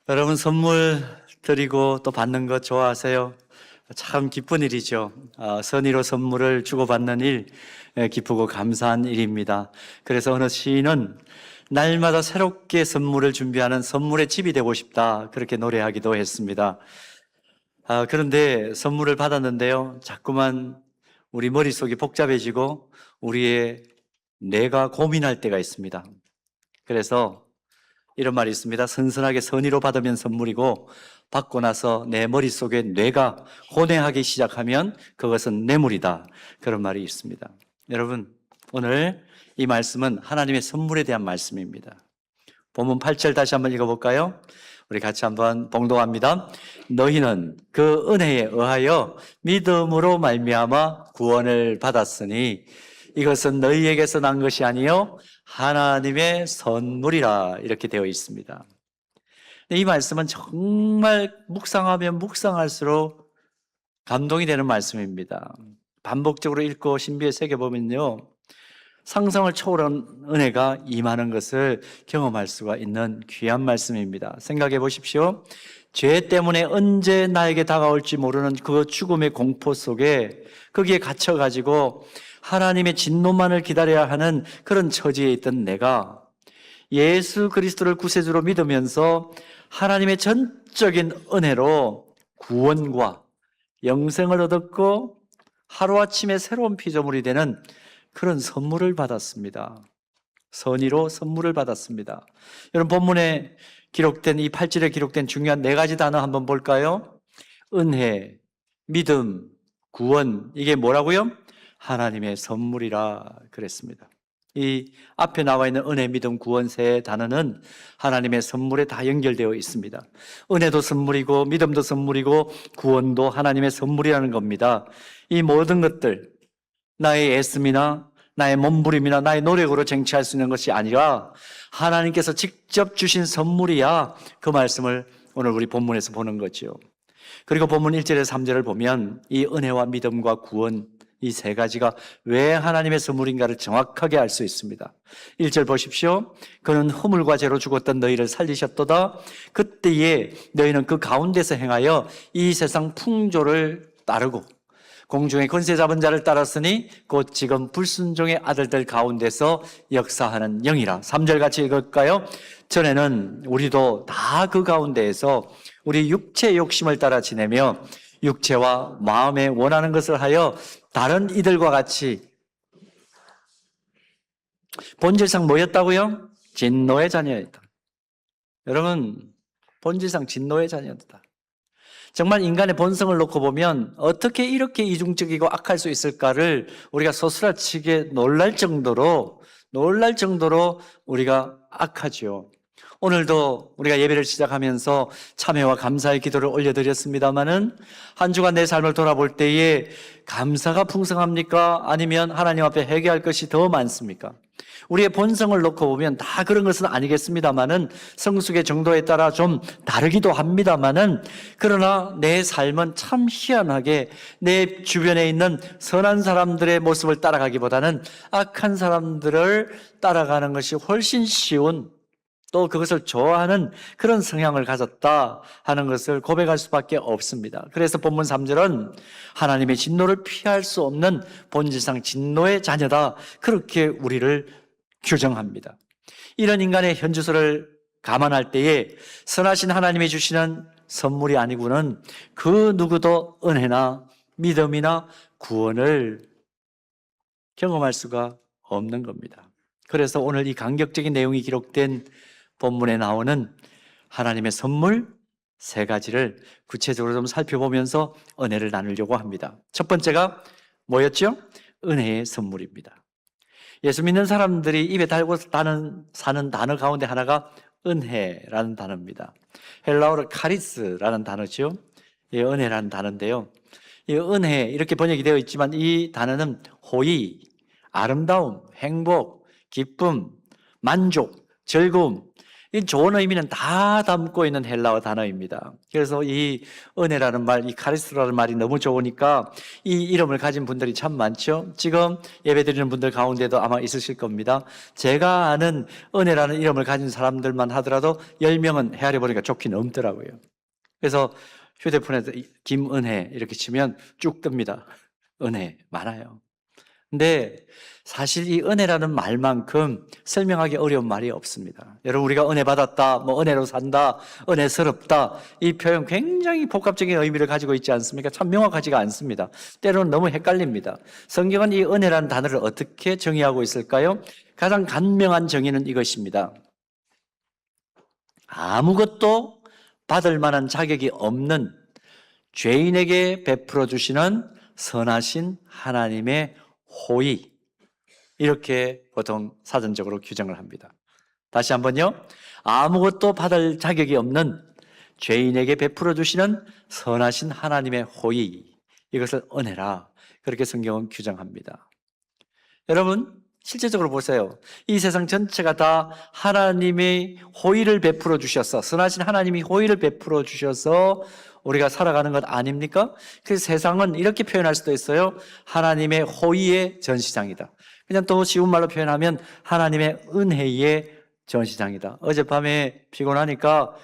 여러분 선물 드리고 또 받는 것 좋아하세요? 참 기쁜 일이죠. 선의로 선물을 주고받는 일, 기쁘고 감사한 일입니다. 그래서 어느 시인은 날마다 새롭게 선물을 준비하는 선물의 집이 되고 싶다, 그렇게 노래하기도 했습니다. 그런데 선물을 받았는데요, 자꾸만 우리 머릿속이 복잡해지고 우리의 뇌가 고민할 때가 있습니다. 그래서 이런 말이 있습니다. 선선하게 선의로 받으면 선물이고 받고 나서 내 머릿속에 뇌가 혼행하기 시작하면 그것은 뇌물이다, 그런 말이 있습니다. 여러분, 오늘 이 말씀은 하나님의 선물에 대한 말씀입니다. 본문 8절 다시 한번 읽어볼까요? 우리 같이 한번 봉독합니다. 너희는 그 은혜에 의하여 믿음으로 말미암아 구원을 받았으니 이것은 너희에게서 난 것이 아니요 하나님의 선물이라, 이렇게 되어 있습니다. 이 말씀은 정말 묵상하면 묵상할수록 감동이 되는 말씀입니다. 반복적으로 읽고 신비에 새겨보면요, 상상을 초월한 은혜가 임하는 것을 경험할 수가 있는 귀한 말씀입니다. 생각해 보십시오. 죄 때문에 언제 나에게 다가올지 모르는 그 죽음의 공포 속에 거기에 갇혀가지고 하나님의 진노만을 기다려야 하는 그런 처지에 있던 내가 예수 그리스도를 구세주로 믿으면서 하나님의 전적인 은혜로 구원과 영생을 얻었고 하루아침에 새로운 피조물이 되는 그런 선물을 받았습니다. 선의로 선물을 받았습니다. 여러분, 본문에 기록된 이 8절에 기록된 중요한 네 가지 단어 한번 볼까요? 은혜, 믿음, 구원, 이게 뭐라고요? 하나님의 선물이라 그랬습니다. 이 앞에 나와 있는 은혜, 믿음, 구원 세 단어는 하나님의 선물에 다 연결되어 있습니다. 은혜도 선물이고 믿음도 선물이고 구원도 하나님의 선물이라는 겁니다. 이 모든 것들, 나의 애씀이나 나의 몸부림이나 나의 노력으로 쟁취할 수 있는 것이 아니라 하나님께서 직접 주신 선물이야, 그 말씀을 오늘 우리 본문에서 보는 거죠. 그리고 본문 1절에서 3절을 보면 이 은혜와 믿음과 구원, 이 세 가지가 왜 하나님의 선물인가를 정확하게 알 수 있습니다. 1절 보십시오. 그는 허물과 죄로 죽었던 너희를 살리셨도다. 그때에 너희는 그 가운데서 행하여 이 세상 풍조를 따르고 공중의 권세 잡은 자를 따랐으니 곧 지금 불순종의 아들들 가운데서 역사하는 영이라. 3절 같이 읽을까요? 전에는 우리도 다 그 가운데에서 우리 육체의 욕심을 따라 지내며 육체와 마음에 원하는 것을 하여 다른 이들과 같이 본질상 뭐였다고요? 진노의 자녀였다. 여러분, 본질상 진노의 자녀였다. 정말 인간의 본성을 놓고 보면 어떻게 이렇게 이중적이고 악할 수 있을까를 우리가 소스라치게 놀랄 정도로 우리가 악하죠. 오늘도 우리가 예배를 시작하면서 참회와 감사의 기도를 올려드렸습니다마는 한 주간 내 삶을 돌아볼 때에 감사가 풍성합니까? 아니면 하나님 앞에 회개할 것이 더 많습니까? 우리의 본성을 놓고 보면 다 그런 것은 아니겠습니다마는 성숙의 정도에 따라 좀 다르기도 합니다마는, 그러나 내 삶은 참 희한하게 내 주변에 있는 선한 사람들의 모습을 따라가기보다는 악한 사람들을 따라가는 것이 훨씬 쉬운, 또 그것을 좋아하는 그런 성향을 가졌다 하는 것을 고백할 수밖에 없습니다. 그래서 본문 3절은 하나님의 진노를 피할 수 없는 본질상 진노의 자녀다, 그렇게 우리를 규정합니다. 이런 인간의 현주소를 감안할 때에 선하신 하나님이 주시는 선물이 아니고는 그 누구도 은혜나 믿음이나 구원을 경험할 수가 없는 겁니다. 그래서 오늘 이 감격적인 내용이 기록된 본문에 나오는 하나님의 선물 세 가지를 구체적으로 좀 살펴보면서 은혜를 나누려고 합니다. 첫 번째가 뭐였죠? 은혜의 선물입니다. 예수 믿는 사람들이 입에 달고 사는 단어 가운데 하나가 은혜라는 단어입니다. 헬라어로 카리스라는 단어죠. 이 은혜라는 단어인데요, 이 은혜 이렇게 번역이 되어 있지만 이 단어는 호의, 아름다움, 행복, 기쁨, 만족, 즐거움, 이 좋은 의미는 다 담고 있는 헬라어 단어입니다. 그래서 이 은혜라는 말, 이 카리스라는 말이 너무 좋으니까 이 이름을 가진 분들이 참 많죠. 지금 예배드리는 분들 가운데도 아마 있으실 겁니다. 제가 아는 은혜라는 이름을 가진 사람들만 하더라도 10명은 헤아려 보니까 좋긴 넘더라고요. 그래서 휴대폰에서 김은혜 이렇게 치면 쭉 뜹니다. 은혜 많아요. 근데 사실 이 은혜라는 말만큼 설명하기 어려운 말이 없습니다. 여러분, 우리가 은혜 받았다, 뭐 은혜로 산다, 은혜스럽다, 이 표현 굉장히 복합적인 의미를 가지고 있지 않습니까? 참 명확하지가 않습니다. 때로는 너무 헷갈립니다. 성경은 이 은혜라는 단어를 어떻게 정의하고 있을까요? 가장 간명한 정의는 이것입니다. 아무것도 받을 만한 자격이 없는 죄인에게 베풀어 주시는 선하신 하나님의 호의, 이렇게 보통 사전적으로 규정을 합니다. 다시 한번요. 아무것도 받을 자격이 없는 죄인에게 베풀어 주시는 선하신 하나님의 호의, 이것을 은혜라, 그렇게 성경은 규정합니다. 여러분, 실제적으로 보세요. 이 세상 전체가 다 하나님의 호의를 베풀어 주셔서, 선하신 하나님이 호의를 베풀어 주셔서 우리가 살아가는 것 아닙니까? 그래서 세상은 이렇게 표현할 수도 있어요. 하나님의 호의의 전시장이다. 그냥 또 쉬운 말로 표현하면 하나님의 은혜의 전시장이다. 어젯밤에 피곤하니까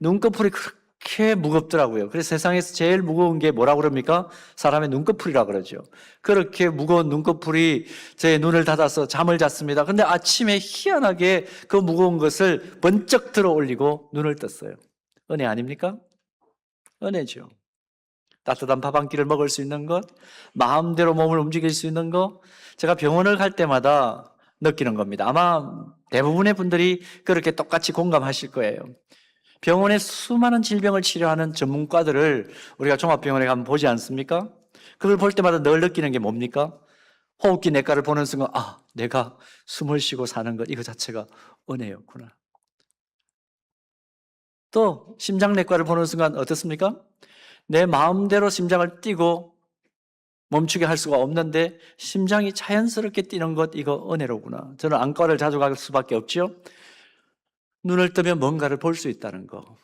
눈꺼풀이 그렇게 무겁더라고요. 그래서 세상에서 제일 무거운 게 뭐라고 그럽니까? 사람의 눈꺼풀이라고 그러죠. 그렇게 무거운 눈꺼풀이 제 눈을 닫아서 잠을 잤습니다. 근데 아침에 희한하게 그 무거운 것을 번쩍 들어 올리고 눈을 떴어요. 은혜 아닙니까? 은혜죠. 따뜻한 밥 한 끼를 먹을 수 있는 것, 마음대로 몸을 움직일 수 있는 것, 제가 병원을 갈 때마다 느끼는 겁니다. 아마 대부분의 분들이 그렇게 똑같이 공감하실 거예요. 병원에 수많은 질병을 치료하는 전문가들을 우리가 종합병원에 가면 보지 않습니까? 그걸 볼 때마다 늘 느끼는 게 뭡니까? 호흡기 내과를 보는 순간, 아, 내가 숨을 쉬고 사는 것, 이거 자체가 은혜였구나. 또 심장내과를 보는 순간 어떻습니까? 내 마음대로 심장을 뛰고 멈추게 할 수가 없는데 심장이 자연스럽게 뛰는 것, 이거 은혜로구나. 저는 안과를 자주 갈 수밖에 없죠. 눈을 뜨면 뭔가를 볼 수 있다는 거.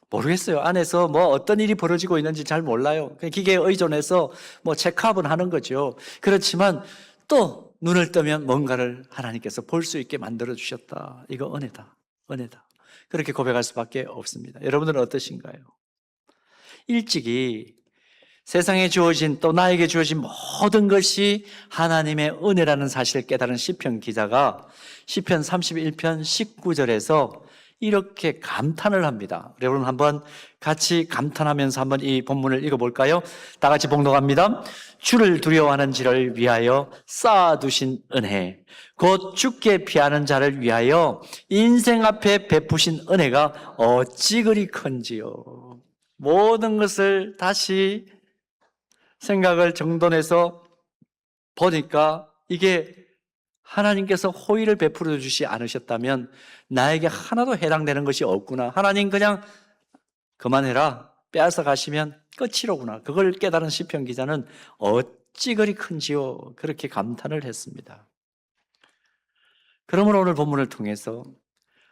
모르겠어요. 안에서 뭐 어떤 일이 벌어지고 있는지 잘 몰라요. 기계에 의존해서 뭐 체크업은 하는 거죠. 그렇지만 또 눈을 뜨면 뭔가를 하나님께서 볼 수 있게 만들어 주셨다. 이거 은혜다. 은혜다. 그렇게 고백할 수밖에 없습니다. 여러분들은 어떠신가요? 일찍이 세상에 주어진, 또 나에게 주어진 모든 것이 하나님의 은혜라는 사실을 깨달은 시편 기자가 시편 31편 19절에서 이렇게 감탄을 합니다. 여러분 한번 같이 감탄하면서 한번 이 본문을 읽어볼까요? 다 같이 봉독합니다. 주를 두려워하는 지를 위하여 쌓아두신 은혜, 곧 죽게 피하는 자를 위하여 인생 앞에 베푸신 은혜가 어찌 그리 큰지요. 모든 것을 다시 생각을 정돈해서 보니까 이게 하나님께서 호의를 베풀어 주시지 않으셨다면 나에게 하나도 해당되는 것이 없구나. 하나님 그냥 그만해라, 빼앗아 가시면 끝이로구나. 그걸 깨달은 시편 기자는 어찌 그리 큰지요, 그렇게 감탄을 했습니다. 그러므로 오늘 본문을 통해서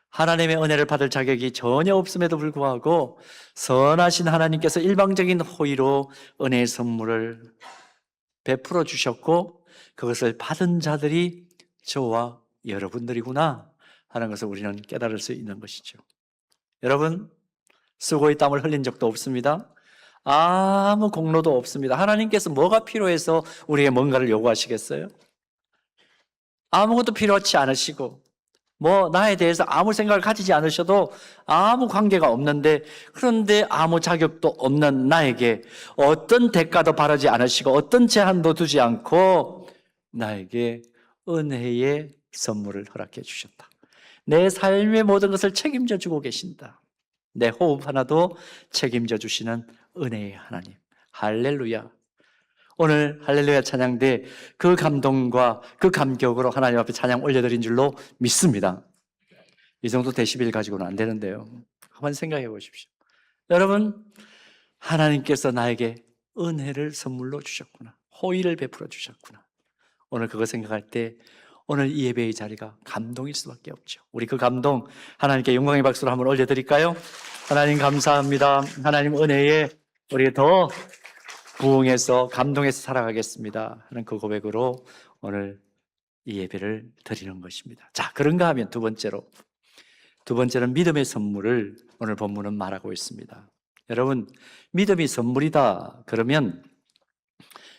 하나님의 은혜를 받을 자격이 전혀 없음에도 불구하고 선하신 하나님께서 일방적인 호의로 은혜의 선물을 베풀어 주셨고 그것을 받은 자들이 저와 여러분들이구나 하는 것을 우리는 깨달을 수 있는 것이죠. 여러분, 수고의 땀을 흘린 적도 없습니다. 아무 공로도 없습니다. 하나님께서 뭐가 필요해서 우리에게 뭔가를 요구하시겠어요? 아무것도 필요하지 않으시고 뭐 나에 대해서 아무 생각을 가지지 않으셔도 아무 관계가 없는데, 그런데 아무 자격도 없는 나에게 어떤 대가도 바라지 않으시고 어떤 제한도 두지 않고 나에게 은혜의 선물을 허락해 주셨다. 내 삶의 모든 것을 책임져 주고 계신다. 내 호흡 하나도 책임져 주시는 은혜의 하나님. 할렐루야. 오늘 할렐루야 찬양대 그 감동과 그 감격으로 하나님 앞에 찬양 올려드린 줄로 믿습니다. 이 정도 데시벨 가지고는 안 되는데요. 한번 생각해 보십시오. 여러분, 하나님께서 나에게 은혜를 선물로 주셨구나. 호의를 베풀어 주셨구나. 오늘 그거 생각할 때 오늘 이 예배의 자리가 감동일 수밖에 없죠. 우리 그 감동 하나님께 영광의 박수를 한번 올려드릴까요? 하나님 감사합니다. 하나님 은혜에 우리 더 부흥해서 감동해서 살아가겠습니다 하는 그 고백으로 오늘 이 예배를 드리는 것입니다. 자, 그런가 하면 두 번째는 믿음의 선물을 오늘 본문은 말하고 있습니다. 여러분, 믿음이 선물이다 그러면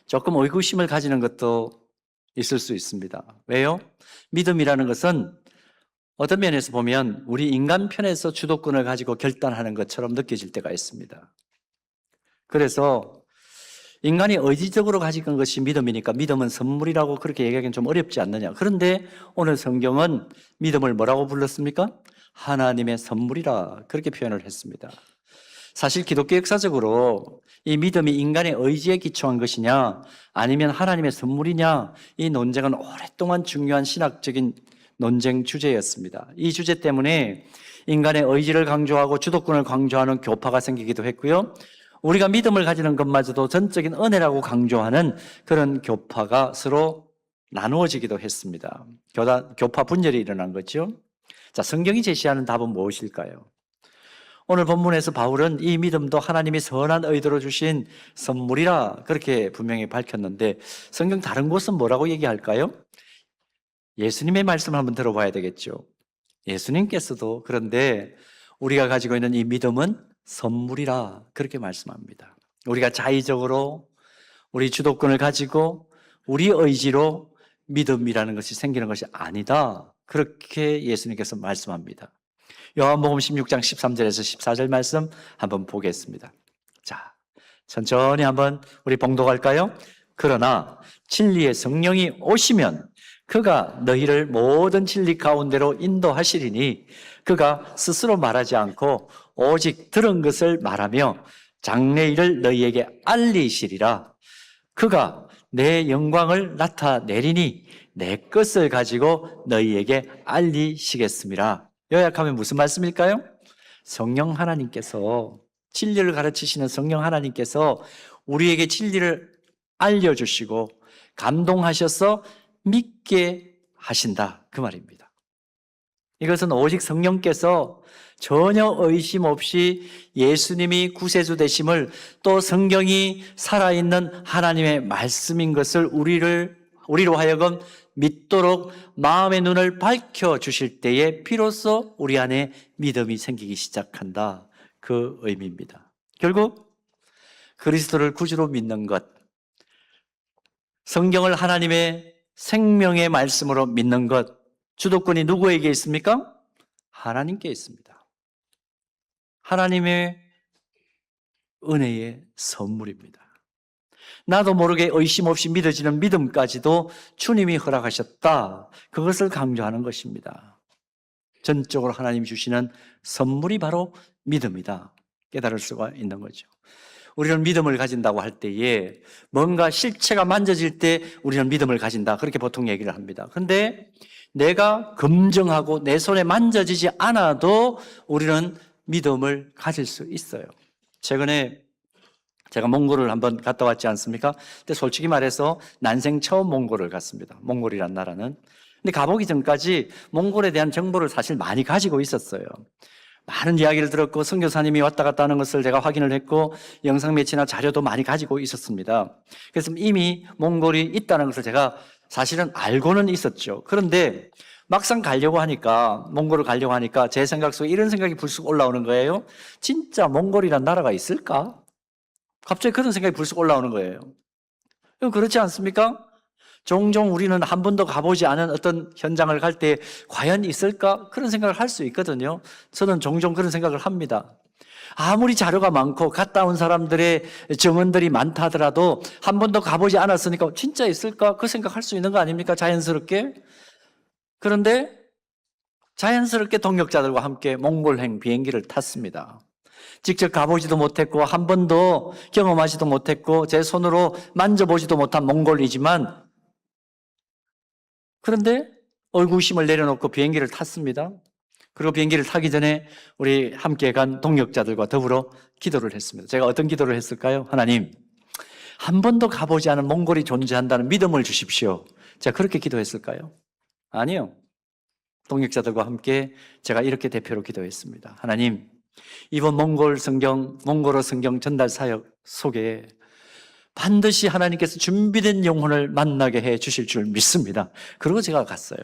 조금 의구심을 가지는 것도 있을 수 있습니다. 왜요? 믿음이라는 것은 어떤 면에서 보면 우리 인간 편에서 주도권을 가지고 결단하는 것처럼 느껴질 때가 있습니다. 그래서 인간이 의지적으로 가진 것이 믿음이니까 믿음은 선물이라고 그렇게 얘기하기는 좀 어렵지 않느냐. 그런데 오늘 성경은 믿음을 뭐라고 불렀습니까? 하나님의 선물이라 그렇게 표현을 했습니다. 사실 기독교 역사적으로 이 믿음이 인간의 의지에 기초한 것이냐 아니면 하나님의 선물이냐 이 논쟁은 오랫동안 중요한 신학적인 논쟁 주제였습니다. 이 주제 때문에 인간의 의지를 강조하고 주도권을 강조하는 교파가 생기기도 했고요. 우리가 믿음을 가지는 것마저도 전적인 은혜라고 강조하는 그런 교파가 서로 나누어지기도 했습니다. 교파 분열이 일어난 거죠. 자, 성경이 제시하는 답은 무엇일까요? 오늘 본문에서 바울은 이 믿음도 하나님이 선한 의도로 주신 선물이라 그렇게 분명히 밝혔는데 성경 다른 곳은 뭐라고 얘기할까요? 예수님의 말씀을 한번 들어봐야 되겠죠. 예수님께서도 그런데 우리가 가지고 있는 이 믿음은 선물이라 그렇게 말씀합니다. 우리가 자의적으로 우리 주도권을 가지고 우리 의지로 믿음이라는 것이 생기는 것이 아니다. 그렇게 예수님께서 말씀합니다. 요한복음 16장 13절에서 14절 말씀 한번 보겠습니다. 자, 천천히 한번 우리 봉독할까요? 그러나 진리의 성령이 오시면 그가 너희를 모든 진리 가운데로 인도하시리니 그가 스스로 말하지 않고 오직 들은 것을 말하며 장래일을 너희에게 알리시리라. 그가 내 영광을 나타내리니 내 것을 가지고 너희에게 알리시겠습니다. 요약하면 무슨 말씀일까요? 성령 하나님께서 진리를 가르치시는 성령 하나님께서 우리에게 진리를 알려주시고 감동하셔서 믿게 하신다 그 말입니다. 이것은 오직 성령께서 전혀 의심 없이 예수님이 구세주 되심을 또 성경이 살아있는 하나님의 말씀인 것을 우리로 하여금 믿도록 마음의 눈을 밝혀주실 때에 비로소 우리 안에 믿음이 생기기 시작한다 그 의미입니다. 결국 그리스도를 구주로 믿는 것, 성경을 하나님의 생명의 말씀으로 믿는 것, 주도권이 누구에게 있습니까? 하나님께 있습니다. 하나님의 은혜의 선물입니다. 나도 모르게 의심 없이 믿어지는 믿음까지도 주님이 허락하셨다. 그것을 강조하는 것입니다. 전적으로 하나님이 주시는 선물이 바로 믿음이다. 깨달을 수가 있는 거죠. 우리는 믿음을 가진다고 할 때에 뭔가 실체가 만져질 때 우리는 믿음을 가진다. 그렇게 보통 얘기를 합니다. 그런데 내가 검증하고 내 손에 만져지지 않아도 우리는 믿음을 가질 수 있어요. 최근에 제가 몽골을 한번 갔다 왔지 않습니까? 근데 솔직히 말해서 난생 처음 몽골을 갔습니다. 몽골이란 나라는. 근데 가보기 전까지 몽골에 대한 정보를 사실 많이 가지고 있었어요. 많은 이야기를 들었고 선교사님이 왔다 갔다 하는 것을 제가 확인을 했고 영상 매체나 자료도 많이 가지고 있었습니다. 그래서 이미 몽골이 있다는 것을 제가 사실은 알고는 있었죠. 그런데 막상 몽골을 가려고 하니까 제 생각 속에 이런 생각이 불쑥 올라오는 거예요. 진짜 몽골이란 나라가 있을까? 갑자기 그런 생각이 불쑥 올라오는 거예요. 그렇지 않습니까? 종종 우리는 한 번도 가보지 않은 어떤 현장을 갈 때 과연 있을까? 그런 생각을 할 수 있거든요. 저는 종종 그런 생각을 합니다. 아무리 자료가 많고 갔다 온 사람들의 증언들이 많다 하더라도 한 번도 가보지 않았으니까 진짜 있을까? 그 생각할 수 있는 거 아닙니까? 자연스럽게. 그런데 자연스럽게 동역자들과 함께 몽골행 비행기를 탔습니다. 직접 가보지도 못했고 한 번도 경험하지도 못했고 제 손으로 만져보지도 못한 몽골이지만 그런데 의구심을 내려놓고 비행기를 탔습니다. 그리고 비행기를 타기 전에 우리 함께 간 동역자들과 더불어 기도를 했습니다. 제가 어떤 기도를 했을까요? 하나님, 한 번도 가보지 않은 몽골이 존재한다는 믿음을 주십시오. 제가 그렇게 기도했을까요? 아니요. 동역자들과 함께 제가 이렇게 대표로 기도했습니다. 하나님, 이번 몽골어 성경 전달 사역 속에 반드시 하나님께서 준비된 영혼을 만나게 해 주실 줄 믿습니다. 그리고 제가 갔어요.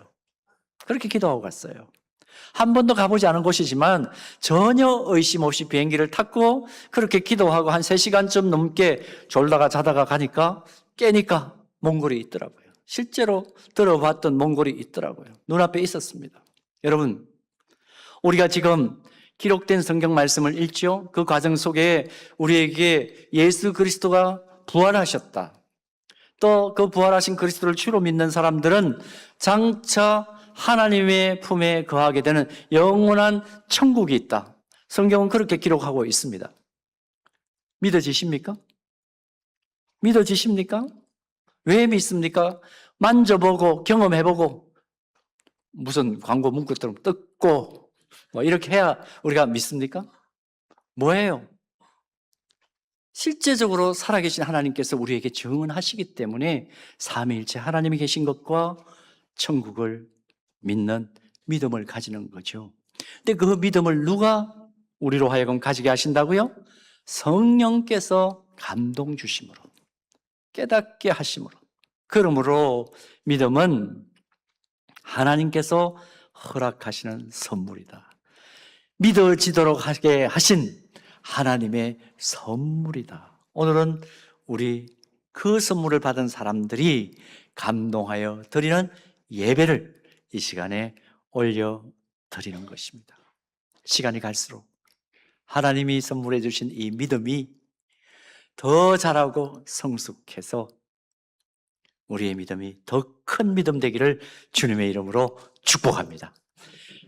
그렇게 기도하고 갔어요. 한 번도 가보지 않은 곳이지만 전혀 의심 없이 비행기를 탔고 그렇게 기도하고 한 3시간쯤 넘게 졸다가 자다가 가니까 깨니까 몽골이 있더라고요. 실제로 들어봤던 몽골이 있더라고요. 눈앞에 있었습니다. 여러분, 우리가 지금 기록된 성경 말씀을 읽죠. 그 과정 속에 우리에게 예수 그리스도가 부활하셨다. 또 그 부활하신 그리스도를 주로 믿는 사람들은 장차 하나님의 품에 거하게 되는 영원한 천국이 있다. 성경은 그렇게 기록하고 있습니다. 믿어지십니까? 믿어지십니까? 왜 믿습니까? 만져보고 경험해보고 무슨 광고 문구처럼 뜯고 뭐 이렇게 해야 우리가 믿습니까? 뭐예요? 실제적으로 살아계신 하나님께서 우리에게 증언하시기 때문에 삼위일체 하나님이 계신 것과 천국을 믿는 믿음을 가지는 거죠. 근데 그 믿음을 누가 우리로 하여금 가지게 하신다고요? 성령께서 감동 주심으로, 깨닫게 하심으로. 그러므로 믿음은 하나님께서 허락하시는 선물이다. 믿어지도록 하게 하신 하나님의 선물이다. 오늘은 우리 그 선물을 받은 사람들이 감동하여 드리는 예배를 이 시간에 올려드리는 것입니다. 시간이 갈수록 하나님이 선물해 주신 이 믿음이 더 자라고 성숙해서 우리의 믿음이 더 큰 믿음 되기를 주님의 이름으로 축복합니다.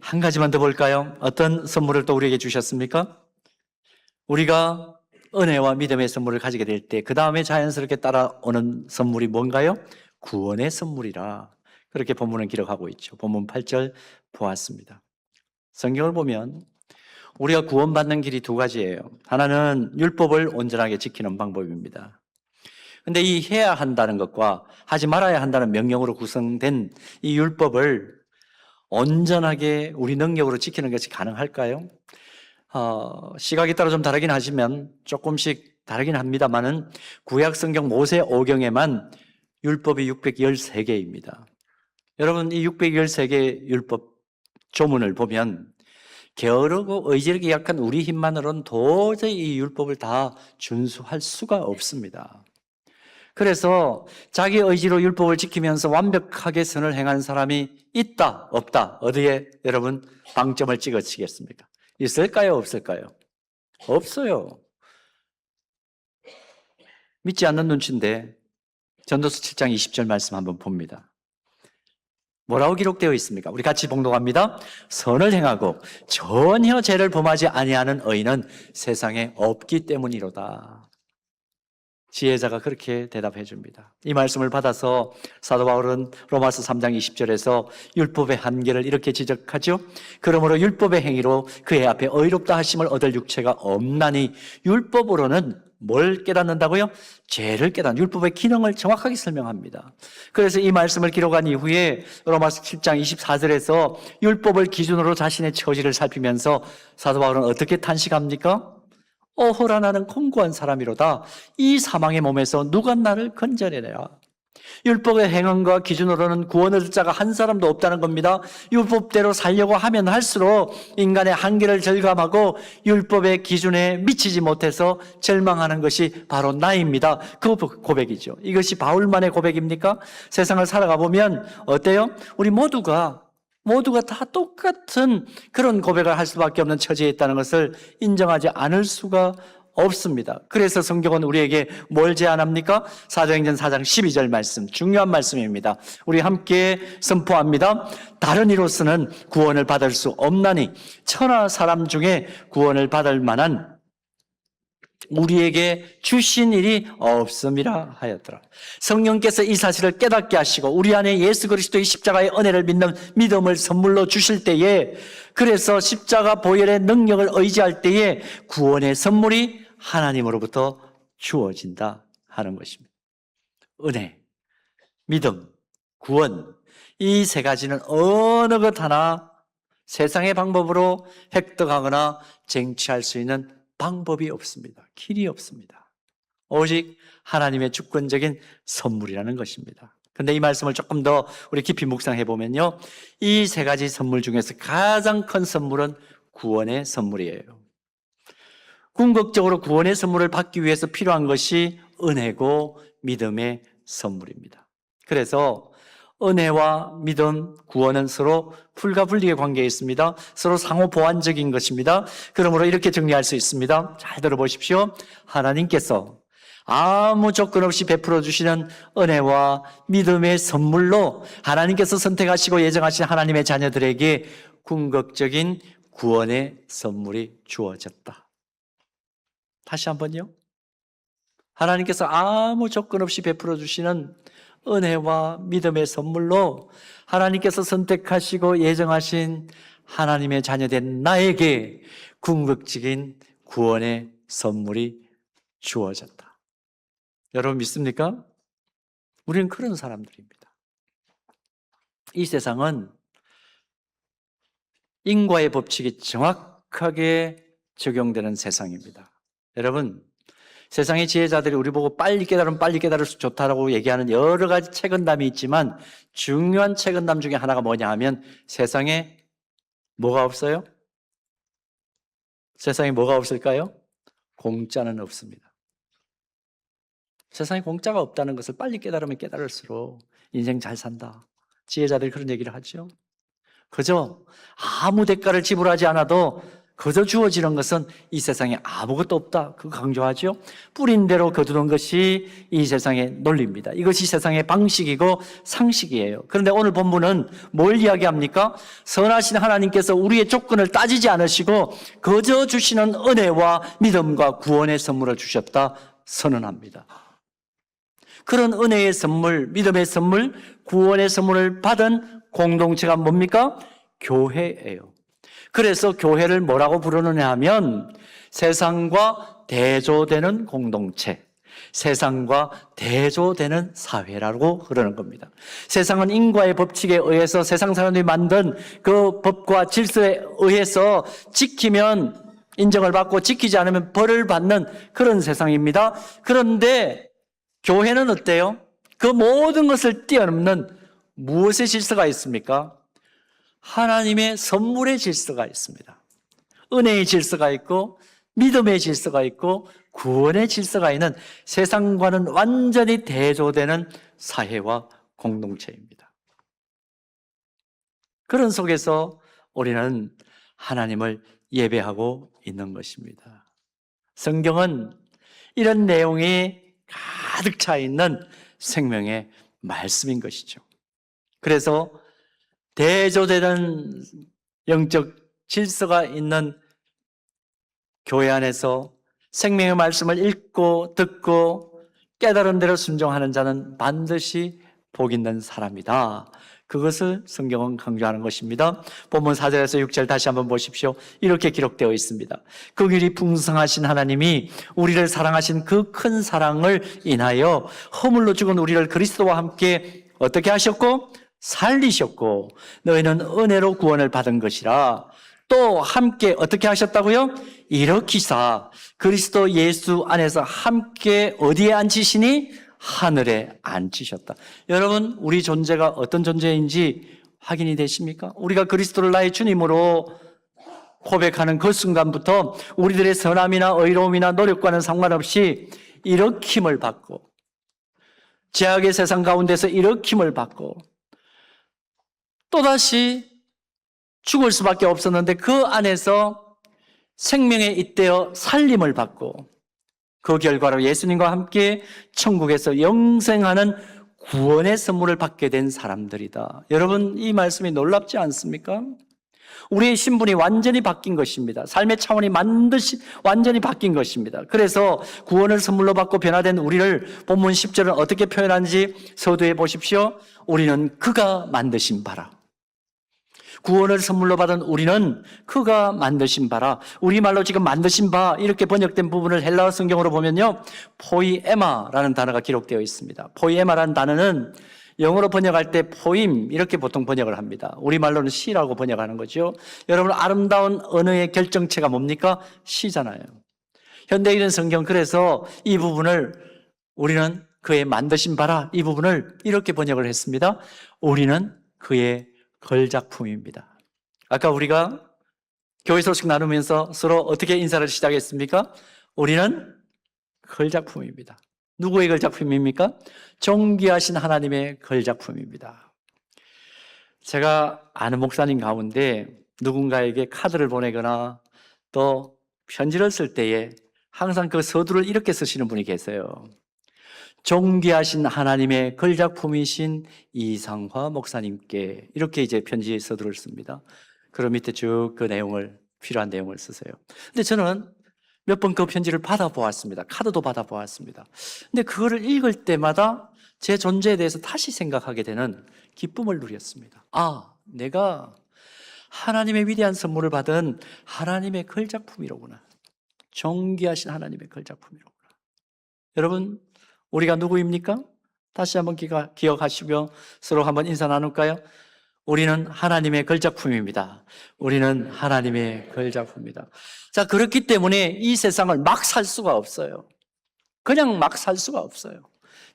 한 가지만 더 볼까요? 어떤 선물을 또 우리에게 주셨습니까? 우리가 은혜와 믿음의 선물을 가지게 될 때 그 다음에 자연스럽게 따라오는 선물이 뭔가요? 구원의 선물이라 그렇게 본문은 기록하고 있죠. 본문 8절 보았습니다. 성경을 보면 우리가 구원받는 길이 두 가지예요. 하나는 율법을 온전하게 지키는 방법입니다. 근데 이 해야 한다는 것과 하지 말아야 한다는 명령으로 구성된 이 율법을 온전하게 우리 능력으로 지키는 것이 가능할까요? 시각에 따라 좀 다르긴 하지만 조금씩 다르긴 합니다만은 구약 성경 모세 오경에만 율법이 613개입니다. 여러분, 이 613개 율법 조문을 보면 게으르고 의지력이 약한 우리 힘만으로는 도저히 이 율법을 다 준수할 수가 없습니다. 그래서 자기 의지로 율법을 지키면서 완벽하게 선을 행하는 사람이 있다, 없다. 어디에 여러분 방점을 찍으시겠습니까? 있을까요, 없을까요? 없어요. 믿지 않는 눈치인데 전도서 7장 20절 말씀 한번 봅니다. 뭐라고 기록되어 있습니까? 우리 같이 봉독합니다. 선을 행하고 전혀 죄를 범하지 아니하는 의인은 세상에 없기 때문이로다. 지혜자가 그렇게 대답해 줍니다. 이 말씀을 받아서 사도 바울은 로마서 3장 20절에서 율법의 한계를 이렇게 지적하죠. 그러므로 율법의 행위로 그의 앞에 의롭다 하심을 얻을 육체가 없나니 율법으로는 뭘 깨닫는다고요? 죄를 깨닫는 율법의 기능을 정확하게 설명합니다. 그래서 이 말씀을 기록한 이후에 로마서 7장 24절에서 율법을 기준으로 자신의 처지를 살피면서 사도 바울은 어떻게 탄식합니까? 어허라 나는 공고한 사람이로다. 이 사망의 몸에서 누가 나를 건져내랴. 율법의 행함과 기준으로는 구원을 얻을 자가 한 사람도 없다는 겁니다. 율법대로 살려고 하면 할수록 인간의 한계를 절감하고 율법의 기준에 미치지 못해서 절망하는 것이 바로 나입니다. 그 고백이죠. 이것이 바울만의 고백입니까? 세상을 살아가 보면 어때요? 우리 모두가 다 똑같은 그런 고백을 할 수밖에 없는 처지에 있다는 것을 인정하지 않을 수가 없습니다. 그래서 성경은 우리에게 뭘 제안합니까? 사도행전 4장 12절 말씀, 중요한 말씀입니다. 우리 함께 선포합니다. 다른 이로서는 구원을 받을 수 없나니 천하 사람 중에 구원을 받을 만한 우리에게 주신 일이 없음이라 하였더라. 성령께서 이 사실을 깨닫게 하시고 우리 안에 예수 그리스도의 십자가의 은혜를 믿는 믿음을 선물로 주실 때에, 그래서 십자가 보혈의 능력을 의지할 때에 구원의 선물이 하나님으로부터 주어진다 하는 것입니다. 은혜, 믿음, 구원, 이 세 가지는 어느 것 하나 세상의 방법으로 획득하거나 쟁취할 수 있는 방법이 없습니다. 길이 없습니다. 오직 하나님의 주권적인 선물이라는 것입니다. 근데 이 말씀을 조금 더 우리 깊이 묵상해 보면요, 이 세 가지 선물 중에서 가장 큰 선물은 구원의 선물이에요. 궁극적으로 구원의 선물을 받기 위해서 필요한 것이 은혜고 믿음의 선물입니다. 그래서 은혜와 믿음, 구원은 서로 불가분리의 관계에 있습니다. 서로 상호 보완적인 것입니다. 그러므로 이렇게 정리할 수 있습니다. 잘 들어보십시오. 하나님께서 아무 조건 없이 베풀어 주시는 은혜와 믿음의 선물로 하나님께서 선택하시고 예정하신 하나님의 자녀들에게 궁극적인 구원의 선물이 주어졌다. 다시 한번요. 하나님께서 아무 조건 없이 베풀어 주시는 은혜와 믿음의 선물로 하나님께서 선택하시고 예정하신 하나님의 자녀된 나에게 궁극적인 구원의 선물이 주어졌다. 여러분 믿습니까? 우리는 그런 사람들입니다. 이 세상은 인과의 법칙이 정확하게 적용되는 세상입니다. 여러분, 세상의 지혜자들이 우리 보고 빨리 깨달으면 빨리 깨달을수록 좋다라고 얘기하는 여러 가지 책은담이 있지만 중요한 책은담 중에 하나가 뭐냐 하면 세상에 뭐가 없어요? 세상에 뭐가 없을까요? 공짜는 없습니다. 세상에 공짜가 없다는 것을 빨리 깨달으면 깨달을수록 인생 잘 산다. 지혜자들이 그런 얘기를 하죠. 그저 아무 대가를 지불하지 않아도 그저 주어지는 것은 이 세상에 아무것도 없다. 그거 강조하죠. 뿌린 대로 거두는 것이 이 세상의 논리입니다. 이것이 세상의 방식이고 상식이에요. 그런데 오늘 본문은 뭘 이야기합니까? 선하신 하나님께서 우리의 조건을 따지지 않으시고 거저 주시는 은혜와 믿음과 구원의 선물을 주셨다 선언합니다. 그런 은혜의 선물, 믿음의 선물, 구원의 선물을 받은 공동체가 뭡니까? 교회예요. 그래서 교회를 뭐라고 부르느냐 하면 세상과 대조되는 공동체, 세상과 대조되는 사회라고 그러는 겁니다. 세상은 인과의 법칙에 의해서 세상 사람들이 만든 그 법과 질서에 의해서 지키면 인정을 받고 지키지 않으면 벌을 받는 그런 세상입니다. 그런데 교회는 어때요? 그 모든 것을 뛰어넘는 무엇의 질서가 있습니까? 하나님의 선물의 질서가 있습니다. 은혜의 질서가 있고 믿음의 질서가 있고 구원의 질서가 있는 세상과는 완전히 대조되는 사회와 공동체입니다. 그런 속에서 우리는 하나님을 예배하고 있는 것입니다. 성경은 이런 내용이 가득 차 있는 생명의 말씀인 것이죠. 그래서 대조되는 영적 질서가 있는 교회 안에서 생명의 말씀을 읽고 듣고 깨달은 대로 순종하는 자는 반드시 복 있는 사람이다. 그것을 성경은 강조하는 것입니다. 본문 4절에서 6절 다시 한번 보십시오. 이렇게 기록되어 있습니다. 긍휼이 풍성하신 하나님이 우리를 사랑하신 그 큰 사랑을 인하여 허물로 죽은 우리를 그리스도와 함께 어떻게 하셨고? 살리셨고 너희는 은혜로 구원을 받은 것이라. 또 함께 어떻게 하셨다고요? 일으키사 그리스도 예수 안에서 함께 어디에 앉히시니? 하늘에 앉히셨다. 여러분, 우리 존재가 어떤 존재인지 확인이 되십니까? 우리가 그리스도를 나의 주님으로 고백하는 그 순간부터 우리들의 선함이나 의로움이나 노력과는 상관없이 일으킴을 받고 죄악의 세상 가운데서 일으킴을 받고 또다시 죽을 수밖에 없었는데 그 안에서 생명에 잇대어 살림을 받고 그 결과로 예수님과 함께 천국에서 영생하는 구원의 선물을 받게 된 사람들이다. 여러분, 이 말씀이 놀랍지 않습니까? 우리의 신분이 완전히 바뀐 것입니다. 삶의 차원이 완전히 바뀐 것입니다. 그래서 구원을 선물로 받고 변화된 우리를 본문 10절은 어떻게 표현하는지 서두에 보십시오. 우리는 그가 만드신 바라. 구원을 선물로 받은 우리는 그가 만드신 바라. 우리말로 지금 만드신 바 이렇게 번역된 부분을 헬라어 성경으로 보면요, 포이에마라는 단어가 기록되어 있습니다. 포이에마라는 단어는 영어로 번역할 때 포임 이렇게 보통 번역을 합니다. 우리말로는 시라고 번역하는 거죠. 여러분, 아름다운 언어의 결정체가 뭡니까? 시잖아요. 현대인은 성경, 그래서 이 부분을 우리는 그의 만드신 바라, 이 부분을 이렇게 번역을 했습니다. 우리는 그의 걸작품입니다. 아까 우리가 교회 소식 나누면서 서로 어떻게 인사를 시작했습니까? 우리는 걸작품입니다. 누구의 걸작품입니까? 존귀하신 하나님의 걸작품입니다. 제가 아는 목사님 가운데 누군가에게 카드를 보내거나 또 편지를 쓸 때에 항상 그 서두를 이렇게 쓰시는 분이 계세요. 존귀하신 하나님의 걸작품이신 이상화 목사님께, 이렇게 이제 편지 서두를 씁니다. 그럼 밑에 쭉 그 내용을, 필요한 내용을 쓰세요. 근데 저는 몇 번 그 편지를 받아보았습니다. 카드도 받아보았습니다. 근데 그거를 읽을 때마다 제 존재에 대해서 다시 생각하게 되는 기쁨을 누렸습니다. 아, 내가 하나님의 위대한 선물을 받은 하나님의 걸작품이로구나. 존귀하신 하나님의 걸작품이로구나. 여러분, 우리가 누구입니까? 다시 한번 기억하시며 서로 한번 인사 나눌까요? 우리는 하나님의 걸작품입니다. 우리는 하나님의 걸작품입니다. 자, 그렇기 때문에 이 세상을 막 살 수가 없어요. 그냥 막 살 수가 없어요.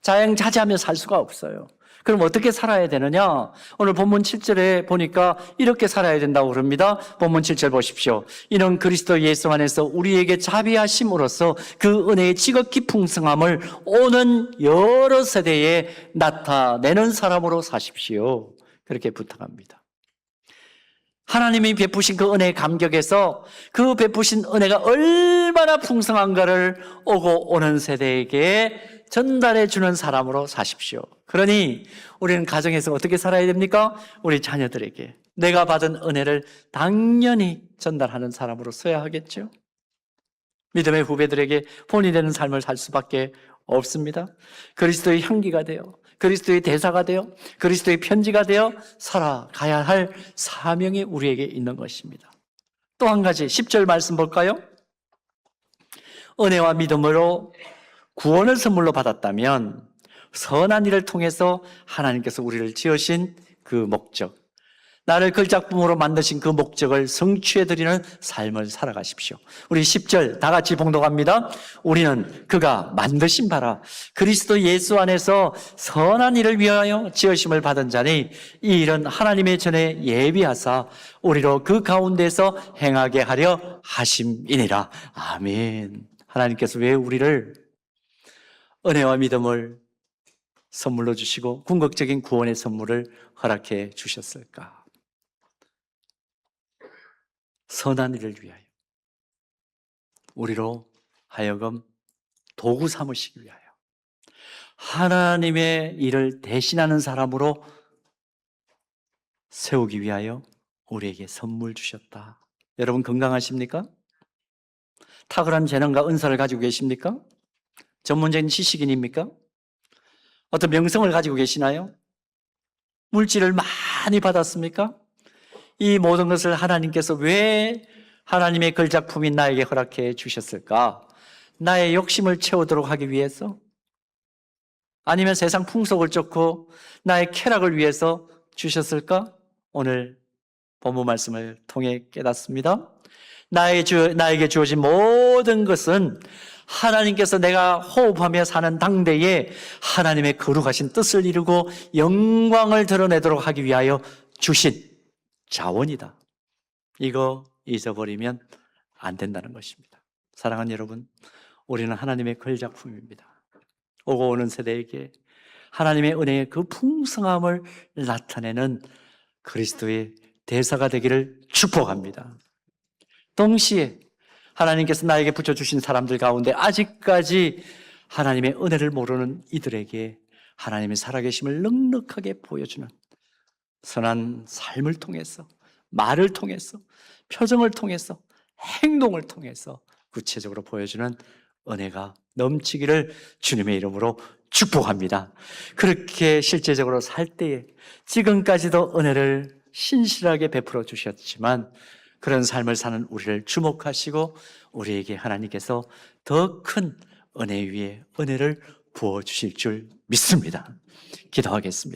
자양자재하며 살 수가 없어요. 그럼 어떻게 살아야 되느냐? 오늘 본문 7절에 보니까 이렇게 살아야 된다고 그럽니다. 본문 7절 보십시오. 이는 그리스도 예수 안에서 우리에게 자비하심으로써 그 은혜의 지극히 풍성함을 오는 여러 세대에 나타내는 사람으로 사십시오. 그렇게 부탁합니다. 하나님이 베푸신 그 은혜의 감격에서 그 베푸신 은혜가 얼마나 풍성한가를 오고 오는 세대에게 전달해 주는 사람으로 사십시오. 그러니 우리는 가정에서 어떻게 살아야 됩니까? 우리 자녀들에게 내가 받은 은혜를 당연히 전달하는 사람으로 서야 하겠죠. 믿음의 후배들에게 본이 되는 삶을 살 수밖에 없습니다. 그리스도의 향기가 되어, 그리스도의 대사가 되어, 그리스도의 편지가 되어 살아가야 할 사명이 우리에게 있는 것입니다. 또 한 가지 10절 말씀 볼까요? 은혜와 믿음으로 구원을 선물로 받았다면 선한 일을 통해서 하나님께서 우리를 지으신 그 목적, 나를 걸작품으로 만드신 그 목적을 성취해드리는 삶을 살아가십시오. 우리 10절 다 같이 봉독합니다. 우리는 그가 만드신 바라 그리스도 예수 안에서 선한 일을 위하여 지으심을 받은 자니 이 일은 하나님의 전에 예비하사 우리로 그 가운데서 행하게 하려 하심이니라. 아멘. 하나님께서 왜 우리를 은혜와 믿음을 선물로 주시고 궁극적인 구원의 선물을 허락해 주셨을까? 선한 일을 위하여, 우리로 하여금 도구 삼으시기 위하여, 하나님의 일을 대신하는 사람으로 세우기 위하여 우리에게 선물 주셨다. 여러분 건강하십니까? 탁월한 재능과 은사를 가지고 계십니까? 전문적인 지식인입니까? 어떤 명성을 가지고 계시나요? 물질을 많이 받았습니까? 이 모든 것을 하나님께서 왜 하나님의 걸작품인 나에게 허락해 주셨을까? 나의 욕심을 채우도록 하기 위해서? 아니면 세상 풍속을 쫓고 나의 쾌락을 위해서 주셨을까? 오늘 본문 말씀을 통해 깨닫습니다. 나에게 주어진 모든 것은 하나님께서 내가 호흡하며 사는 당대에 하나님의 거룩하신 뜻을 이루고 영광을 드러내도록 하기 위하여 주신 자원이다. 이거 잊어버리면 안 된다는 것입니다. 사랑하는 여러분, 우리는 하나님의 걸작품입니다. 오고 오는 세대에게 하나님의 은혜의 그 풍성함을 나타내는 그리스도의 대사가 되기를 축복합니다. 동시에 하나님께서 나에게 붙여주신 사람들 가운데 아직까지 하나님의 은혜를 모르는 이들에게 하나님의 살아계심을 넉넉하게 보여주는 선한 삶을 통해서, 말을 통해서, 표정을 통해서, 행동을 통해서 구체적으로 보여주는 은혜가 넘치기를 주님의 이름으로 축복합니다. 그렇게 실제적으로 살 때에 지금까지도 은혜를 신실하게 베풀어 주셨지만 그런 삶을 사는 우리를 주목하시고 우리에게 하나님께서 더 큰 은혜 위에 은혜를 부어주실 줄 믿습니다. 기도하겠습니다.